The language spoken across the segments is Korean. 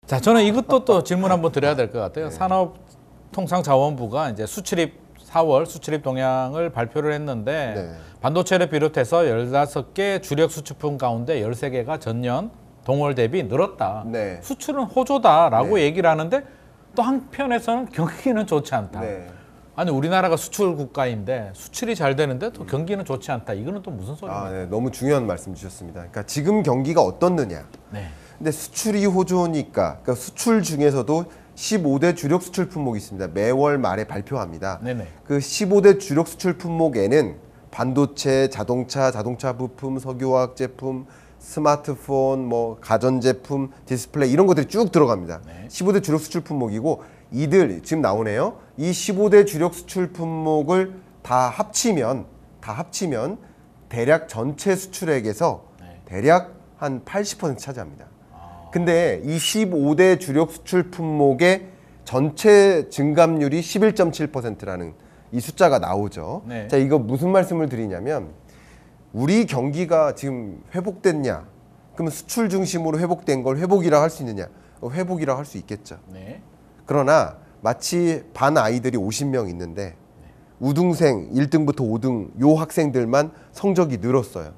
자, 저는 이것도 또 질문 한번 드려야 될 것 같아요. 산업통상자원부가 이제 수출입 4월 수출입 동향을 발표를 했는데 반도체를 비롯해서 15개 주력 수출품 가운데 13개가 전년 동월 대비 늘었다. 수출은 호조다라고 얘기를 하는데 또 한편에서는 경기는 좋지 않다. 아니 우리나라가 수출 국가인데 수출이 잘 되는데 또 경기는 좋지 않다. 이거는 또 무슨 소리입니까? 너무 중요한 말씀 주셨습니다. 그러니까 지금 경기가 어떻느냐. 근데 수출이 호조니까 그러니까 수출 중에서도 15대 주력 수출 품목이 있습니다. 매월 말에 발표합니다. 그 15대 주력 수출 품목에는 반도체, 자동차, 자동차 부품, 석유화학 제품, 스마트폰, 뭐 가전제품, 디스플레이 이런 것들이 쭉 들어갑니다. 15대 주력 수출 품목이고 이들 지금 나오네요. 이 15대 주력 수출 품목을 다 합치면 대략 전체 수출액에서 대략 한 80% 차지합니다. 근데 이 15대 주력 수출 품목의 전체 증감률이 11.7%라는 이 숫자가 나오죠. 자, 이거 무슨 말씀을 드리냐면 우리 경기가 지금 회복됐냐? 그러면 수출 중심으로 회복된 걸 회복이라 할 수 있느냐? 회복이라 할 수 있겠죠. 그러나 마치 반 아이들이 50명 있는데 우등생 1등부터 5등 요 학생들만 성적이 늘었어요.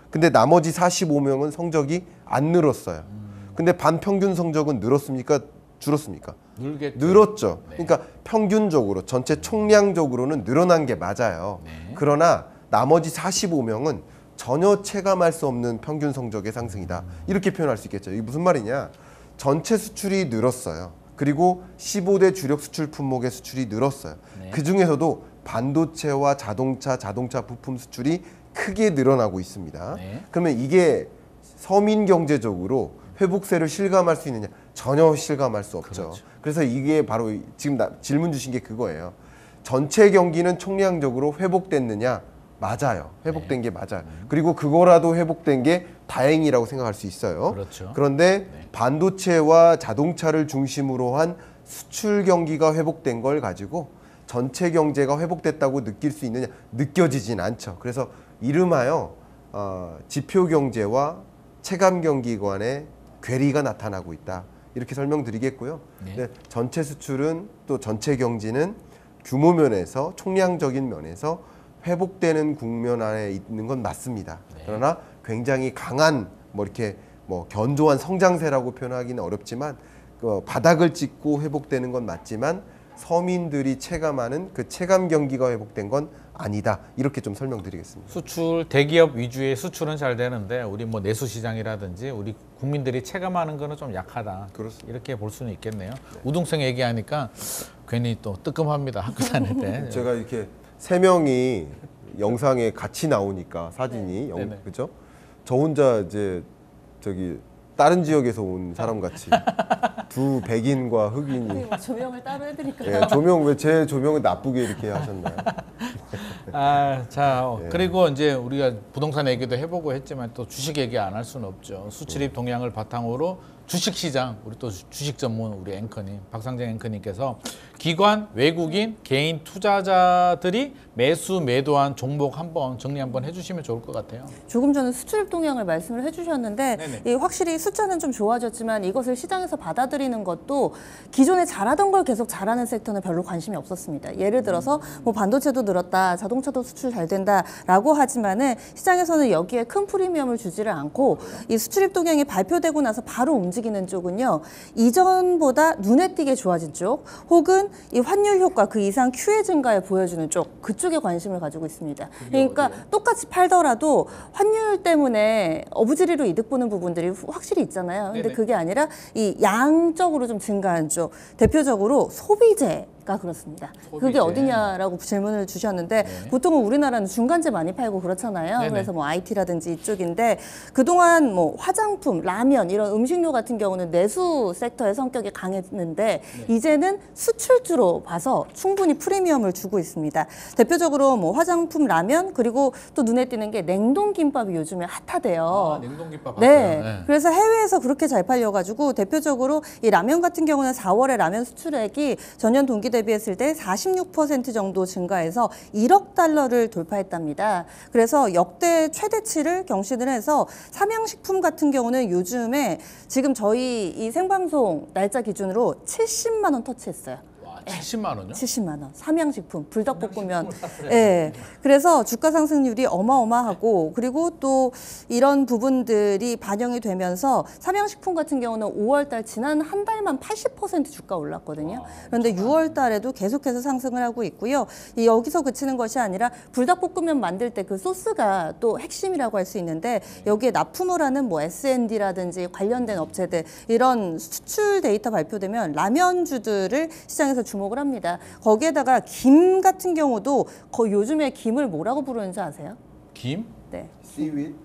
근데 나머지 45명은 성적이 안 늘었어요. 근데 반 평균 성적은 늘었습니까? 줄었습니까? 늘었죠. 그러니까 평균적으로 전체 총량적으로는 늘어난 게 맞아요. 그러나 나머지 45명은 전혀 체감할 수 없는 평균 성적의 상승이다. 이렇게 표현할 수 있겠죠. 이게 무슨 말이냐? 전체 수출이 늘었어요. 그리고 15대 주력 수출 품목의 수출이 늘었어요. 그 중에서도 반도체와 자동차 부품 수출이 크게 늘어나고 있습니다. 그러면 이게 서민 경제적으로 회복세를 실감할 수 있느냐? 전혀 실감할 수 없죠. 그래서 이게 바로 지금 질문 주신 게 그거예요. 전체 경기는 총량적으로 회복됐느냐? 맞아요. 회복된 게 맞아요. 그리고 그거라도 회복된 게 다행이라고 생각할 수 있어요. 그런데 반도체와 자동차를 중심으로 한 수출 경기가 회복된 걸 가지고 전체 경제가 회복됐다고 느낄 수 있느냐? 느껴지진 않죠. 그래서 이름하여 지표 경제와 체감 경기 간의 괴리가 나타나고 있다. 이렇게 설명드리겠고요. 근데 전체 수출은 또 전체 경제는 규모 면에서 총량적인 면에서 회복되는 국면 안에 있는 건 맞습니다. 그러나 굉장히 강한 이렇게 견조한 성장세라고 표현하기는 어렵지만 바닥을 찍고 회복되는 건 맞지만 서민들이 체감하는 그 체감 경기가 회복된 건 아니다. 이렇게 좀 설명드리겠습니다. 수출 대기업 위주의 수출은 잘 되는데 우리 내수 시장이라든지 우리 국민들이 체감하는 거는 좀 약하다. 이렇게 볼 수는 있겠네요. 우등생 얘기하니까 괜히 또 뜨끔합니다. 학교 다닐 때. 제가 이렇게 세 명이 영상에 같이 나오니까 사진이 그죠? 저 혼자 이제 다른 지역에서 온 사람 같이 두 백인과 흑인이 조명을 따로 해드릴까요? 조명 왜 제 조명을 나쁘게 이렇게 하셨나요? 그리고 이제 우리가 부동산 얘기도 해보고 했지만 또 주식 얘기 안 할 수는 없죠. 수출입 동향을 바탕으로 주식시장, 우리 또 주식 전문 우리 앵커님, 박상정 앵커님께서 기관, 외국인, 개인 투자자들이 매수, 매도한 종목 한번 정리 한번 해주시면 좋을 것 같아요. 조금 전에 수출입 동향을 말씀을 해주셨는데 확실히 숫자는 좀 좋아졌지만 이것을 시장에서 받아들이는 것도 기존에 잘하던 걸 계속 잘하는 섹터는 별로 관심이 없었습니다. 예를 들어서 반도체도 늘었다, 자동차도 수출 잘 된다라고 하지만은 시장에서는 여기에 큰 프리미엄을 주지를 않고 이 수출입 동향이 발표되고 나서 바로 움직이는 쪽은요, 이전보다 눈에 띄게 좋아진 쪽, 혹은 이 환율 효과 그 이상 QE 증가에 보여주는 쪽, 그쪽에 관심을 가지고 있습니다. 그러니까 똑같이 팔더라도 환율 때문에 어부지리로 이득 보는 부분들이 확실히 있잖아요. 근데 그게 아니라 이 양적으로 좀 증가한 쪽, 대표적으로 소비재가 그렇습니다. 그게 어디냐라고 질문을 주셨는데 보통은 우리나라는 중간재 많이 팔고 그렇잖아요. 그래서 IT라든지 이쪽인데 그동안 화장품, 라면 이런 음식료 같은 경우는 내수 섹터의 성격이 강했는데 이제는 수출주로 봐서 충분히 프리미엄을 주고 있습니다. 대표적으로 화장품, 라면, 그리고 또 눈에 띄는 게 냉동김밥이 요즘에 핫하대요. 냉동김밥. 그래서 해외에서 그렇게 잘 팔려가지고 대표적으로 이 라면 같은 경우는 4월에 라면 수출액이 전년 동기 대비했을 때 46% 정도 증가해서 1억 달러를 돌파했답니다. 그래서 역대 최대치를 경신을 해서 삼양식품 같은 경우는 요즘에 지금 저희 이 생방송 날짜 기준으로 70만 원 터치했어요. 70만 원요? 70만 원. 삼양식품, 불닭볶음면. 예. 그래서 주가 상승률이 어마어마하고 그리고 또 이런 부분들이 반영이 되면서 삼양식품 같은 경우는 5월 달 지난 한 달만 80% 주가 올랐거든요. 그런데 6월 달에도 계속해서 상승을 하고 있고요. 이 여기서 그치는 것이 아니라 불닭볶음면 만들 때 그 소스가 또 핵심이라고 할 수 있는데 여기에 납품을 하는 뭐 S&D라든지 관련된 업체들 이런 수출 데이터 발표되면 라면주들을 시장에서 주목을 합니다. 거기에다가 김 같은 경우도 요즘에 김을 뭐라고 부르는지 아세요? 김? 네. 씨윗?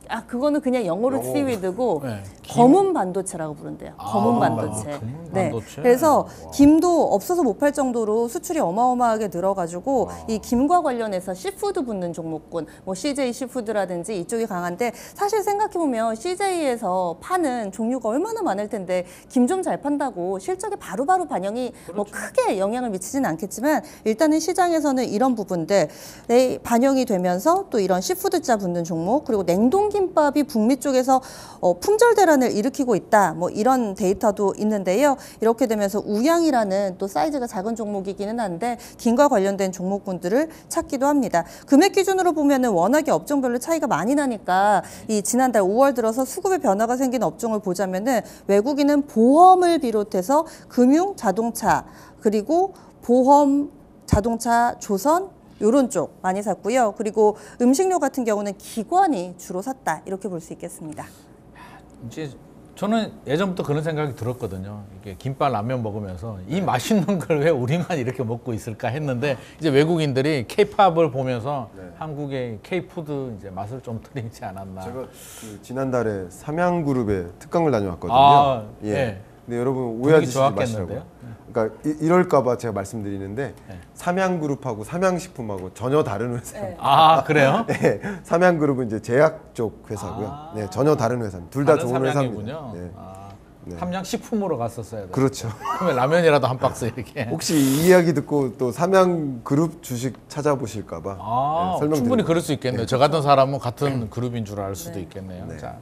아 그거는 그냥 영어로 씨위드고 네. 검은 반도체라고 부른대요. 검은 반도체. 검은 네. 반도체? 그래서 김도 없어서 못 팔 정도로 수출이 어마어마하게 늘어가지고 이 김과 관련해서 시푸드 붙는 종목군, 뭐 CJ 시푸드라든지 이쪽이 강한데 사실 생각해 보면 CJ에서 파는 종류가 얼마나 많을 텐데 김 좀 잘 판다고 실적에 바로바로 반영이 뭐 크게 영향을 미치지는 않겠지만 일단은 시장에서는 이런 부분들 반영이 되면서 또 이런 시푸드자 붙는 종목 그리고 냉동 김밥이 북미 쪽에서 품절 대란을 일으키고 있다. 뭐 이런 데이터도 있는데요. 이렇게 되면서 우양이라는 또 사이즈가 작은 종목이기는 한데 김과 관련된 종목군들을 찾기도 합니다. 금액 기준으로 보면은 워낙에 업종별로 차이가 많이 나니까 이 지난달 5월 들어서 수급의 변화가 생긴 업종을 보자면은 외국인은 보험을 비롯해서 금융, 자동차 그리고 보험, 자동차, 조선 요런 쪽 많이 샀고요. 그리고 음식료 같은 경우는 기관이 주로 샀다. 이렇게 볼 수 있겠습니다. 이제 저는 예전부터 그런 생각이 들었거든요. 이게 김밥 라면 먹으면서 이 맛있는 걸 왜 우리만 이렇게 먹고 있을까 했는데 이제 외국인들이 K-팝을 보면서 한국의 K-푸드 이제 맛을 좀 들이지 않았나. 제가 그 지난달에 삼양그룹에 특강을 다녀왔거든요. 아, 예. 네. 근데 여러분 오해하지 좋았겠는데요? 마시라고요. 그러니까 이럴까봐 제가 말씀드리는데 삼양그룹하고 삼양식품하고 전혀 다른 회사. 네. 아 그래요? 네, 삼양그룹은 이제 제약 쪽 회사고요. 네, 전혀 다른 회사입니다. 둘 다 다른 좋은 삼양이군요. 회사입니다. 네. 아, 삼양식품으로 갔었어야 돼요. 그렇죠. 그러면 라면이라도 한 박스 이렇게. 혹시 이 이야기 듣고 또 삼양그룹 주식 찾아보실까봐 아, 설명드립니다. 충분히 그럴 수 있겠네요. 저 같은 사람은 같은 그룹인 줄 알 수도 있겠네요. 네. 자,